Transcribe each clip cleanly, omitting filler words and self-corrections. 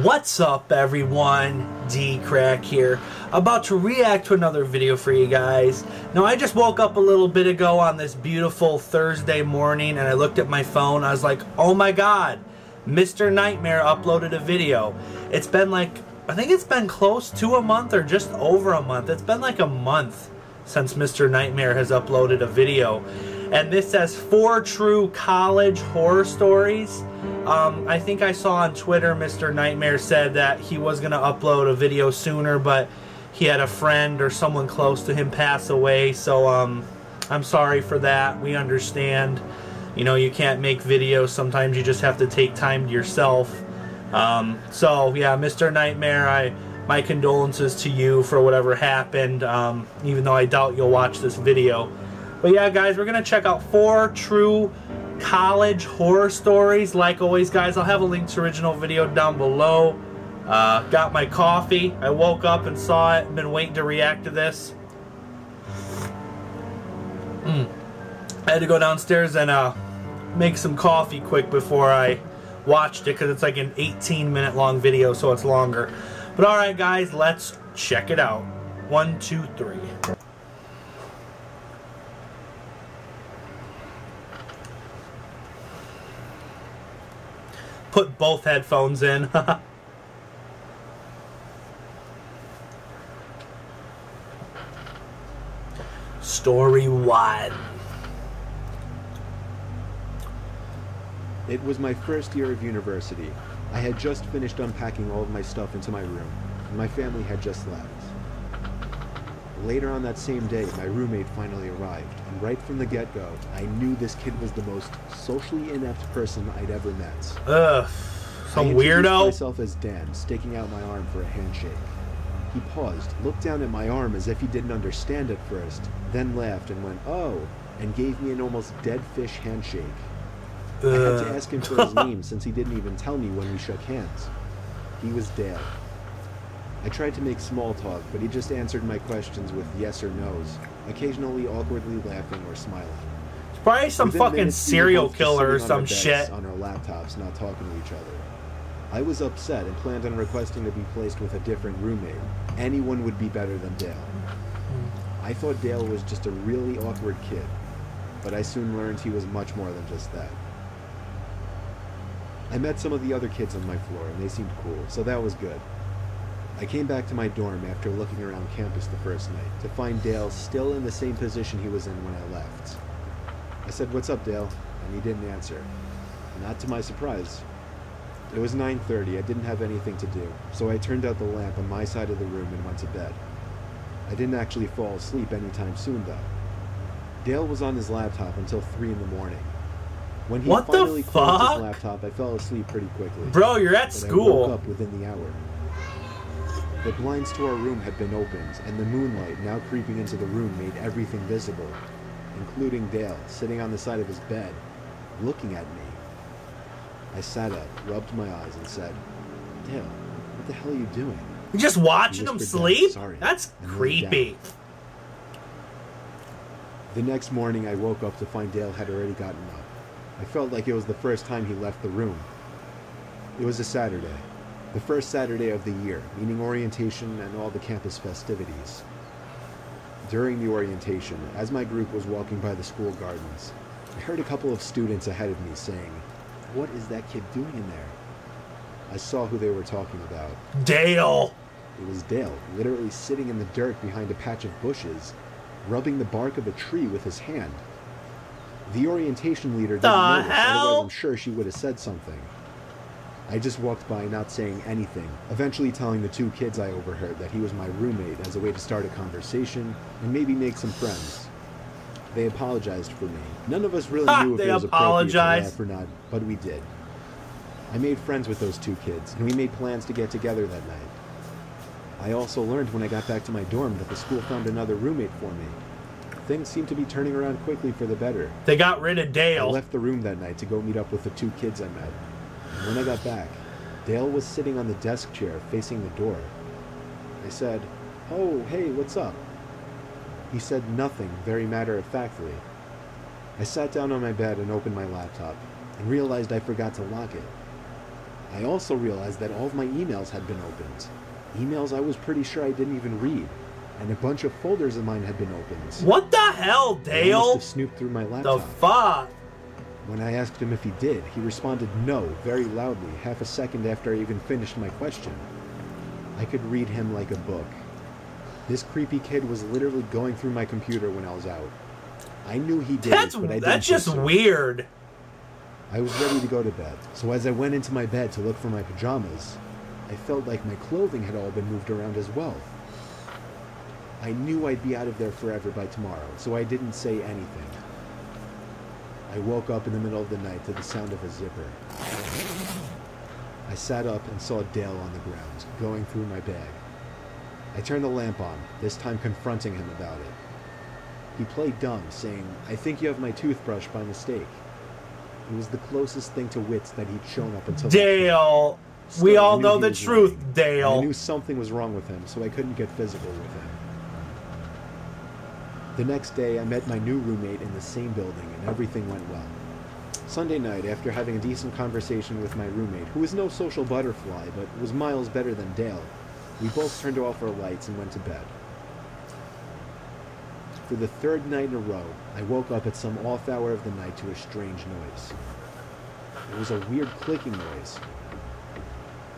What's up, everyone? D-Crack here, about to react to another video for you guys. Now, I just woke up a little bit ago on this beautiful Thursday morning, and I looked at my phone. I was like, oh my god, Mr. Nightmare uploaded a video. It's been like, I think it's been close to a month or just over a month. It's been like a month since Mr. Nightmare has uploaded a video. And this says 4 true college horror stories. I think I saw on Twitter Mr. Nightmare said that he was going to upload a video sooner, but he had a friend or someone close to him pass away. So I'm sorry for that. We understand. You know, you can't make videos. Sometimes you just have to take time to yourself. So yeah, Mr. Nightmare, my condolences to you for whatever happened, even though I doubt you'll watch this video. But yeah, guys, we're going to check out 4 true college horror stories. Like always, guys, I'll have a link to original video down below. Got my coffee. I woke up and saw it. Been waiting to react to this. I had to go downstairs and make some coffee quick before I watched it, because it's like an 18-minute long video, so it's longer. But alright, guys, let's check it out. 1, 2, 3. Put both headphones in. Story 1. It was my first year of university. I had just finished unpacking all of my stuff into my room, and my family had just left. Later on that same day, my roommate finally arrived, and right from the get-go, I knew this kid was the most socially inept person I'd ever met. Ugh, some I weirdo. introduced myself as Dan, sticking out my arm for a handshake. He paused, looked down at my arm as if he didn't understand at first, then laughed and went, "Oh," and gave me an almost dead fish handshake. I had to ask him for his name since he didn't even tell me when we shook hands. He was Dale. I tried to make small talk, but he just answered my questions with yes or no's, occasionally awkwardly laughing or smiling. It's probably some Within fucking minutes, serial we were both killer or just sitting on some our shit. beds on our laptops, not talking to each other. I was upset and planned on requesting to be placed with a different roommate. Anyone would be better than Dale. I thought Dale was just a really awkward kid, but I soon learned he was much more than just that. I met some of the other kids on my floor, and they seemed cool, so that was good. I came back to my dorm after looking around campus the first night to find Dale still in the same position he was in when I left. I said, "What's up, Dale?" and he didn't answer. Not to my surprise. It was 9:30, I didn't have anything to do, so I turned out the lamp on my side of the room and went to bed. I didn't actually fall asleep anytime soon, though. Dale was on his laptop until 3 in the morning. When he finally closed his laptop, I fell asleep pretty quickly. Bro, you're at school. I woke up within the hour. The blinds to our room had been opened, and the moonlight now creeping into the room made everything visible, including Dale sitting on the side of his bed, looking at me. I sat up, rubbed my eyes, and said, "Dale, what the hell are you doing?" You're just watching him sleep? Sorry. That's creepy. The next morning, I woke up to find Dale had already gotten up. I felt like it was the first time he left the room. It was a Saturday. The first Saturday of the year, meaning orientation and all the campus festivities. During the orientation, as my group was walking by the school gardens, I heard a couple of students ahead of me saying, "What is that kid doing in there?" I saw who they were talking about. Dale! It was Dale, literally sitting in the dirt behind a patch of bushes, rubbing the bark of a tree with his hand. The orientation leader didn't notice, otherwise I'm sure she would have said something. I just walked by not saying anything, eventually telling the 2 kids I overheard that he was my roommate as a way to start a conversation and maybe make some friends. They apologized for me. None of us really knew if it was appropriate to laugh or not, but we did. I made friends with those 2 kids, and we made plans to get together that night. I also learned when I got back to my dorm that the school found another roommate for me. Things seemed to be turning around quickly for the better. They got rid of Dale. I left the room that night to go meet up with the 2 kids I met. And when I got back, Dale was sitting on the desk chair facing the door. I said, "Oh, hey, what's up?" He said nothing, very matter-of-factly. I sat down on my bed and opened my laptop, and realized I forgot to lock it. I also realized that all of my emails had been opened. Emails I was pretty sure I didn't even read. And a bunch of folders of mine had been opened. What the hell, Dale? I must have snooped through my laptop. The fuck? When I asked him if he did, he responded no very loudly, half a second after I even finished my question. I could read him like a book. This creepy kid was literally going through my computer when I was out. I knew he did it, but I didn't That's just think so. weird. I was ready to go to bed, so as I went into my bed to look for my pajamas, I felt like my clothing had all been moved around as well. I knew I'd be out of there forever by tomorrow, so I didn't say anything. I woke up in the middle of the night to the sound of a zipper. I sat up and saw Dale on the ground, going through my bag. I turned the lamp on, this time confronting him about it. He played dumb, saying, "I think you have my toothbrush by mistake." It was the closest thing to wits that he'd shown up until Dale, we all know the truth, Dale. I knew something was wrong with him, so I couldn't get physical with him. The next day, I met my new roommate in the same building, and everything went well. Sunday night, after having a decent conversation with my roommate, who was no social butterfly, but was miles better than Dale, we both turned off our lights and went to bed. For the third night in a row, I woke up at some off hour of the night to a strange noise. It was a weird clicking noise.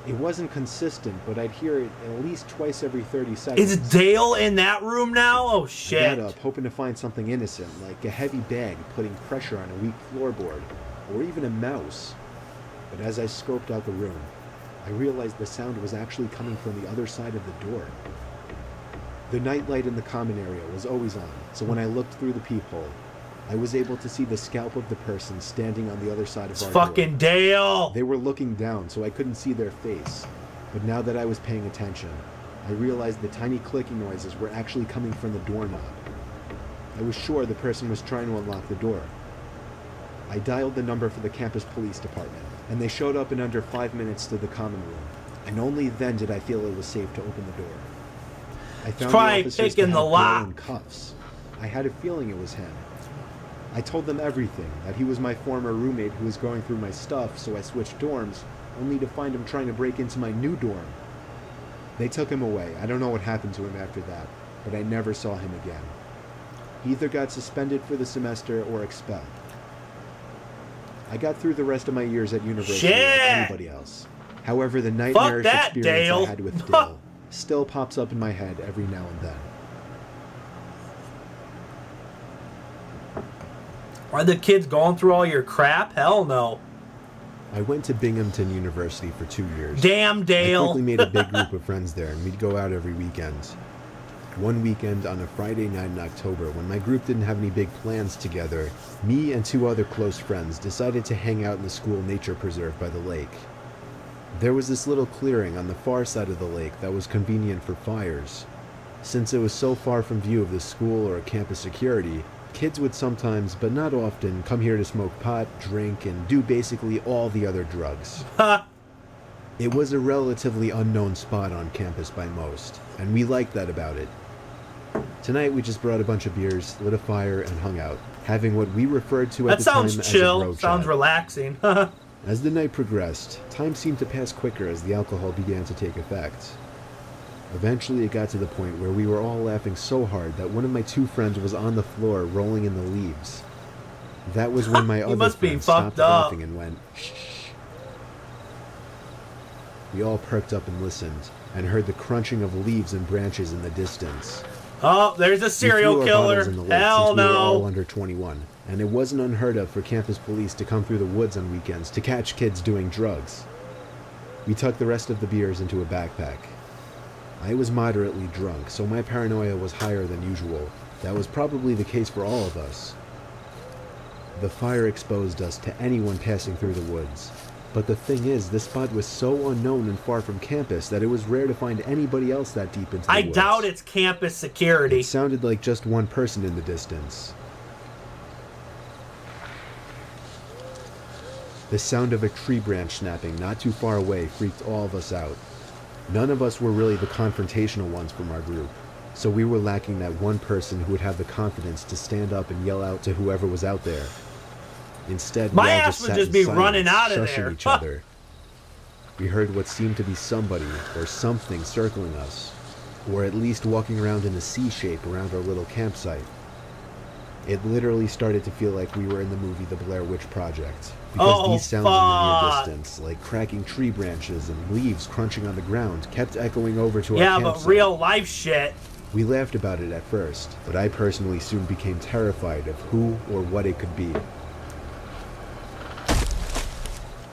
It wasn't consistent, but I'd hear it at least twice every 30 seconds. Is Dale in that room now? Oh, shit. I got up, hoping to find something innocent, like a heavy bag putting pressure on a weak floorboard, or even a mouse. But as I scoped out the room, I realized the sound was actually coming from the other side of the door. The nightlight in the common area was always on, so when I looked through the peephole, I was able to see the scalp of the person standing on the other side of our door. Fucking Dale! They were looking down, so I couldn't see their face. But now that I was paying attention, I realized the tiny clicking noises were actually coming from the doorknob. I was sure the person was trying to unlock the door. I dialed the number for the campus police department, and they showed up in under 5 minutes to the common room. And only then did I feel it was safe to open the door. I found the officers to have Dale in cuffs. I had a feeling it was him. I told them everything, that he was my former roommate who was going through my stuff, so I switched dorms, only to find him trying to break into my new dorm. They took him away. I don't know what happened to him after that, but I never saw him again. He either got suspended for the semester or expelled. I got through the rest of my years at university like anybody else. However, the nightmarish experience I had with Dale still pops up in my head every now and then. Are the kids going through all your crap? Hell no. I went to Binghamton University for 2 years. Damn, Dale. I quickly made a big group of friends there, and we'd go out every weekend. One weekend on a Friday night in October, when my group didn't have any big plans together, me and 2 other close friends decided to hang out in the school nature preserve by the lake. There was this little clearing on the far side of the lake that was convenient for fires. Since it was so far from view of the school or campus security, kids would sometimes, but not often, come here to smoke pot, drink, and do basically all the other drugs. It was a relatively unknown spot on campus by most, and we liked that about it. Tonight we just brought a bunch of beers, lit a fire, and hung out, having what we referred to at the time as a bro chat. That sounds chill, sounds relaxing. As the night progressed, time seemed to pass quicker as the alcohol began to take effect. Eventually it got to the point where we were all laughing so hard that one of my 2 friends was on the floor rolling in the leaves. That was when my other friend stopped laughing and went, shh. We all perked up and listened, and heard the crunching of leaves and branches in the distance. Oh, there's a serial killer. Hell no. We were all under 21, and it wasn't unheard of for campus police to come through the woods on weekends to catch kids doing drugs. We tucked the rest of the beers into a backpack. I was moderately drunk, so my paranoia was higher than usual. That was probably the case for all of us. The fire exposed us to anyone passing through the woods. But the thing is, this spot was so unknown and far from campus that it was rare to find anybody else that deep into the woods. I doubt it's campus security. It sounded like just one person in the distance. The sound of a tree branch snapping not too far away freaked all of us out. None of us were really the confrontational ones from our group, so we were lacking that one person who would have the confidence to stand up and yell out to whoever was out there. Instead, my we all ass just would sat just in be silence, running out of shushing there. each other. We heard what seemed to be somebody or something circling us, or at least walking around in a C shape around our little campsite. It literally started to feel like we were in the movie The Blair Witch Project, because these sounds in the near distance, like cracking tree branches and leaves crunching on the ground, kept echoing over to our campsite. Yeah, but real life shit. We laughed about it at first, but I personally soon became terrified of who or what it could be.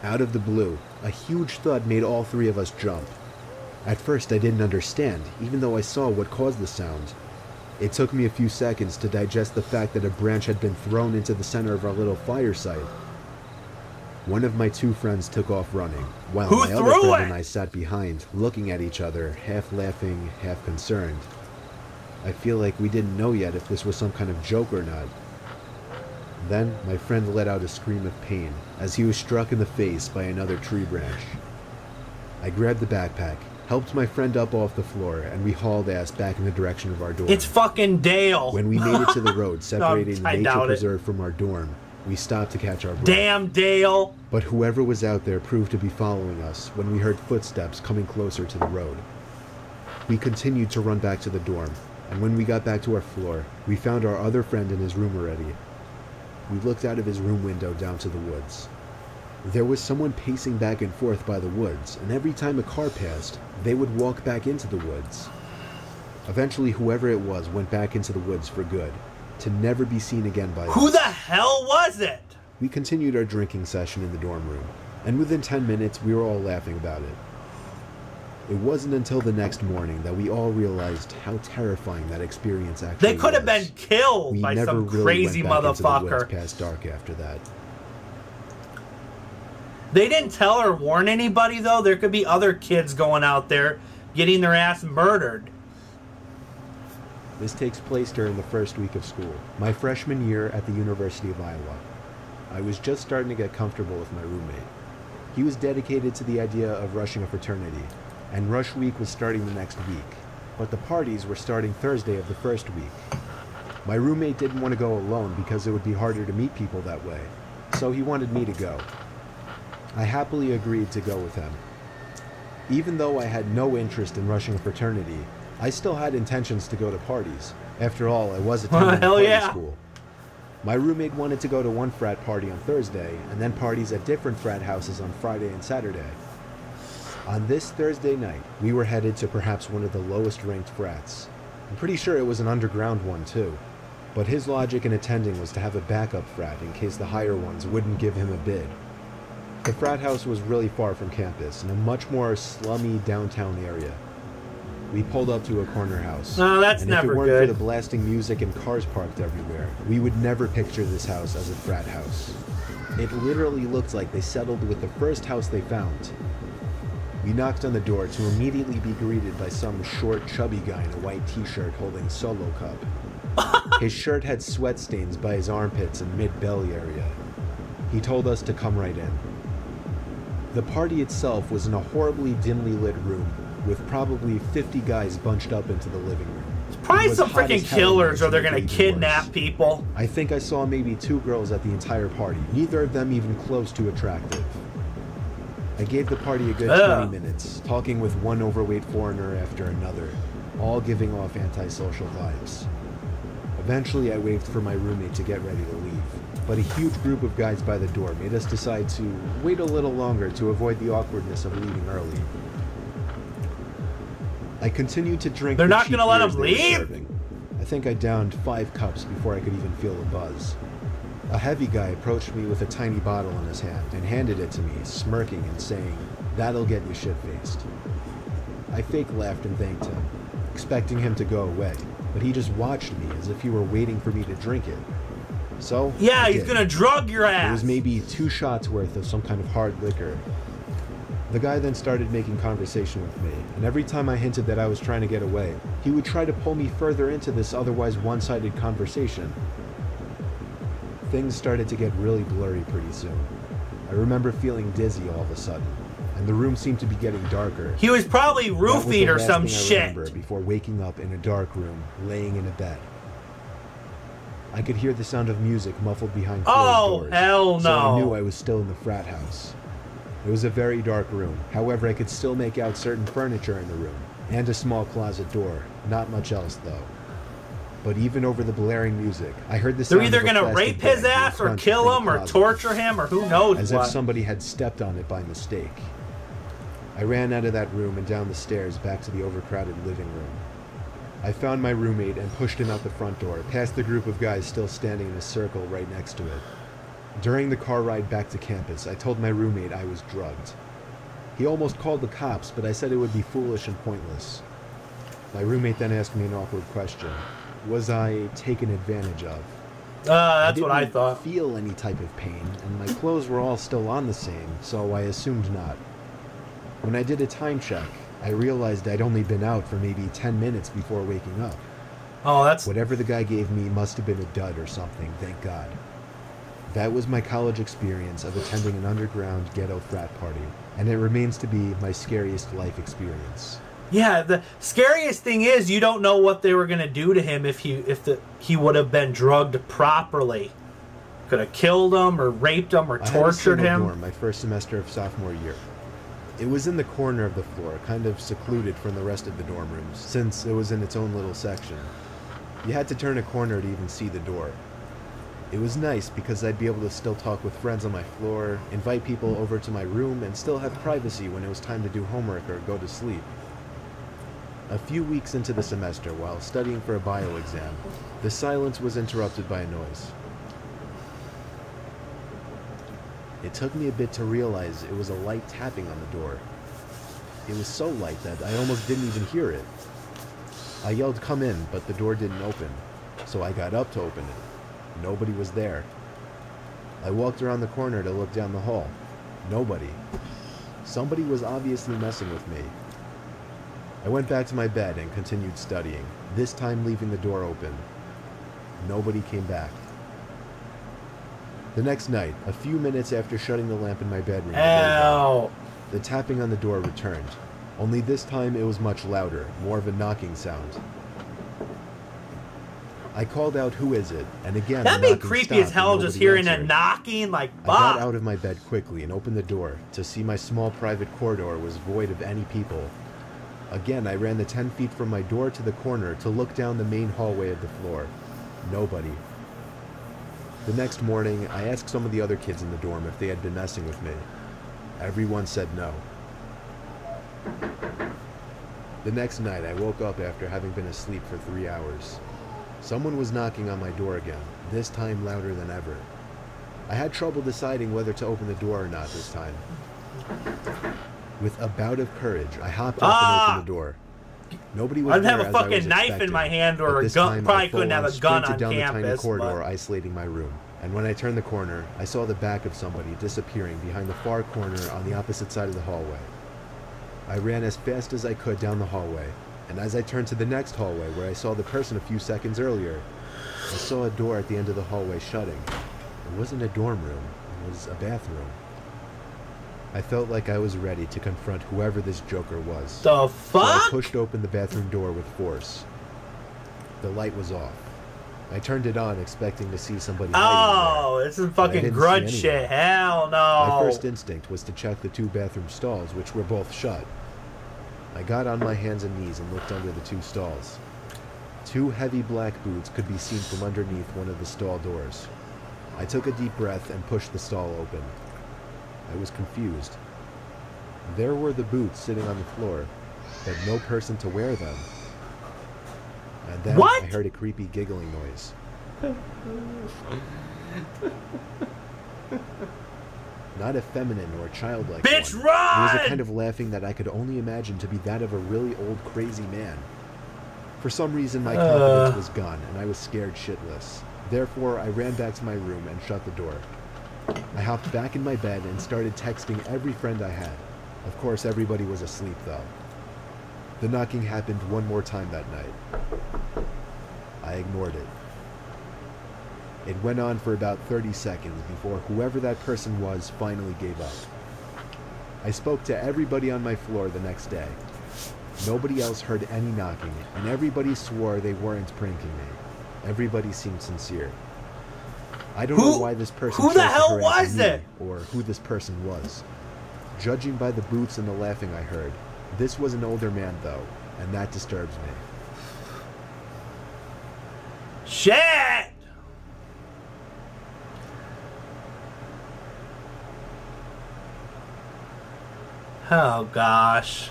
Out of the blue, a huge thud made all three of us jump. At first I didn't understand, even though I saw what caused the sound. It took me a few seconds to digest the fact that a branch had been thrown into the center of our little fire site. One of my two friends took off running, while my other friend and I sat behind, looking at each other, half laughing, half concerned. I feel like we didn't know yet if this was some kind of joke or not. Then, my friend let out a scream of pain, as he was struck in the face by another tree branch. I grabbed the backpack, helped my friend up off the floor, and we hauled ass back in the direction of our dorm. It's fucking Dale. When we made it to the road separating the nature preserve from our dorm, we stopped to catch our breath. Damn Dale! But whoever was out there proved to be following us when we heard footsteps coming closer to the road. We continued to run back to the dorm, and when we got back to our floor, we found our other friend in his room already. We looked out of his room window down to the woods. There was someone pacing back and forth by the woods, and every time a car passed, they would walk back into the woods. Eventually, whoever it was went back into the woods for good, to never be seen again by us. Who the hell was it? We continued our drinking session in the dorm room, and within 10 minutes, we were all laughing about it. It wasn't until the next morning that we all realized how terrifying that experience actually was. They could have been killed by some crazy motherfucker. Into the woods past dark after that. They didn't tell or warn anybody, though. There could be other kids going out there getting their ass murdered. This takes place during the first week of school, my freshman year at the University of Iowa. I was just starting to get comfortable with my roommate. He was dedicated to the idea of rushing a fraternity, and rush week was starting the next week, but the parties were starting Thursday of the first week. My roommate didn't want to go alone because it would be harder to meet people that way, so he wanted me to go. I happily agreed to go with him. Even though I had no interest in rushing a fraternity, I still had intentions to go to parties. After all, I was attending party school. My roommate wanted to go to one frat party on Thursday, and then parties at different frat houses on Friday and Saturday. On this Thursday night, we were headed to perhaps one of the lowest ranked frats. I'm pretty sure it was an underground one too, but his logic in attending was to have a backup frat in case the higher ones wouldn't give him a bid. The frat house was really far from campus, in a much more slummy downtown area. We pulled up to a corner house. No, that's and never if it weren't good. for the blasting music and cars parked everywhere, we would never picture this house as a frat house. It literally looked like they settled with the first house they found. We knocked on the door to immediately be greeted by some short, chubby guy in a white t-shirt holding Solo Cup. His shirt had sweat stains by his armpits and mid-belly area. He told us to come right in. The party itself was in a horribly dimly lit room, with probably 50 guys bunched up into the living room. It's probably some freaking killers, or they're gonna kidnap people. I think I saw maybe 2 girls at the entire party, neither of them even close to attractive. I gave the party a good 20 minutes, talking with one overweight foreigner after another, all giving off antisocial vibes. Eventually I waved for my roommate to get ready to leave, but a huge group of guys by the door made us decide to wait a little longer to avoid the awkwardness of leaving early. I continued to drink. They're not gonna let them leave? I think I downed 5 cups before I could even feel a buzz. A heavy guy approached me with a tiny bottle in his hand and handed it to me, smirking and saying, "That'll get you shit-faced." I fake laughed and thanked him, expecting him to go away, but he just watched me as if he were waiting for me to drink it. So, yeah, he's gonna drug your ass. It was maybe 2 shots worth of some kind of hard liquor. The guy then started making conversation with me, and every time I hinted that I was trying to get away, he would try to pull me further into this otherwise one-sided conversation. Things started to get really blurry pretty soon. I remember feeling dizzy all of a sudden, and the room seemed to be getting darker. He was probably roofied or some shit. Before waking up in a dark room, laying in a bed. I could hear the sound of music muffled behind closed doors. Oh, hell no. So I knew I was still in the frat house. It was a very dark room. However, I could still make out certain furniture in the room, and a small closet door. Not much else, though. But even over the blaring music, I heard the sound They're either of a going to plastic rape his bag ass or crunched kill in him the or closet, torture him or who knows as what. if somebody had stepped on it by mistake. I ran out of that room and down the stairs back to the overcrowded living room. I found my roommate and pushed him out the front door, past the group of guys still standing in a circle right next to it. During the car ride back to campus, I told my roommate I was drugged. He almost called the cops, but I said it would be foolish and pointless. My roommate then asked me an awkward question. Was I taken advantage of? That's what I thought. I didn't feel any type of pain, and my clothes were all still on the same, so I assumed not. When I did a time check, I realized I'd only been out for maybe 10 minutes before waking up. Oh, that's... Whatever the guy gave me must have been a dud or something, thank God. That was my college experience of attending an underground ghetto frat party, and it remains to be my scariest life experience. Yeah, the scariest thing is you don't know what they were going to do to him if he would have been drugged properly. Could have killed him or raped him or tortured him. Dorm my first semester of sophomore year. It was in the corner of the floor, kind of secluded from the rest of the dorm rooms, since it was in its own little section. You had to turn a corner to even see the door. It was nice because I'd be able to still talk with friends on my floor, invite people over to my room, and still have privacy when it was time to do homework or go to sleep. A few weeks into the semester, while studying for a bio exam, the silence was interrupted by a noise. It took me a bit to realize it was a light tapping on the door. It was so light that I almost didn't even hear it. I yelled, "Come in," but the door didn't open, so I got up to open it. Nobody was there. I walked around the corner to look down the hall. Nobody. Somebody was obviously messing with me. I went back to my bed and continued studying, this time leaving the door open. Nobody came back. The next night, a few minutes after shutting the lamp in my bedroom, the tapping on the door returned. Only this time it was much louder, more of a knocking sound. I called out, "Who is it?" And again, that'd be creepy as hell, just hearing a knocking like I got out of my bed quickly and opened the door to see my small private corridor was void of any people. Again, I ran the 10 feet from my door to the corner to look down the main hallway of the floor. Nobody. The next morning, I asked some of the other kids in the dorm if they had been messing with me. Everyone said no. The next night, I woke up after having been asleep for 3 hours. Someone was knocking on my door again, this time louder than ever. I had trouble deciding whether to open the door or not this time. With a bout of courage, I hopped up and opened the door. Nobody was there. I'd have a fucking knife in my hand or a gun. Probably couldn't have a gun on down campus. The tiny corridor isolating my room, and when I turned the corner, I saw the back of somebody disappearing behind the far corner on the opposite side of the hallway. I ran as fast as I could down the hallway, and as I turned to the next hallway where I saw the person a few seconds earlier, I saw a door at the end of the hallway shutting. It wasn't a dorm room, it was a bathroom. I felt like I was ready to confront whoever this joker was. The fuck? So I pushed open the bathroom door with force. The light was off. I turned it on expecting to see somebody hiding there. This is fucking grudge shit. Hell no. My first instinct was to check the 2 bathroom stalls, which were both shut. I got on my hands and knees and looked under the 2 stalls. 2 heavy black boots could be seen from underneath one of the stall doors. I took a deep breath and pushed the stall open. I was confused. There were the boots sitting on the floor, but no person to wear them. And then I heard a creepy giggling noise. Not a feminine or childlike Bitch, one. run! It was a kind of laughing that I could only imagine to be that of a really old crazy man. For some reason my confidence was gone and I was scared shitless. Therefore I ran back to my room and shut the door. I hopped back in my bed and started texting every friend I had. Of course, everybody was asleep, though. The knocking happened one more time that night. I ignored it. It went on for about 30 seconds before whoever that person was finally gave up. I spoke to everybody on my floor the next day. Nobody else heard any knocking, and everybody swore they weren't pranking me. Everybody seemed sincere. I don't know why this person Who the hell was it? or who this person was. Judging by the booths and the laughing I heard, this was an older man though, and that disturbs me. Shit! Oh gosh.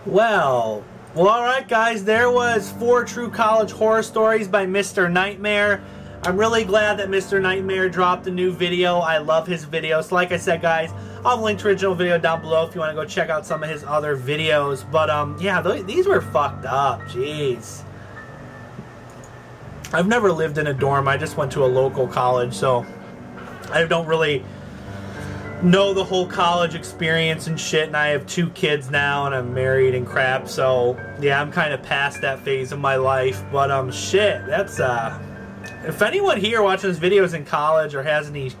Well, alright guys, there was 4 true college horror stories by Mr. Nightmare. I'm really glad that Mr. Nightmare dropped a new video. I love his videos. So like I said, guys, I'll link the original video down below if you want to go check out some of his other videos. But, yeah, these were fucked up. Jeez. I've never lived in a dorm. I just went to a local college, so I don't really know the whole college experience and shit, and I have 2 kids now, and I'm married and crap, so yeah, I'm kind of past that phase of my life. But shit, that's if anyone here watching this video is in college or has any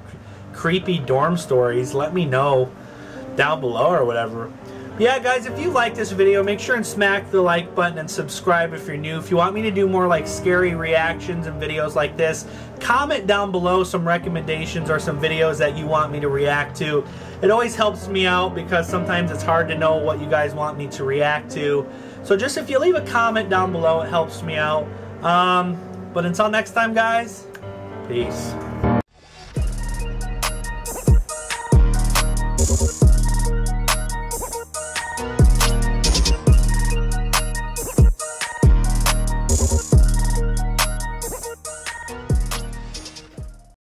creepy dorm stories, let me know down below or whatever. Yeah, guys, if you like this video, make sure and smack the like button and subscribe if you're new. If you want me to do more like scary reactions and videos like this, comment down below some recommendations or some videos that you want me to react to. It always helps me out because sometimes it's hard to know what you guys want me to react to. So just if you leave a comment down below, it helps me out. But until next time, guys, peace.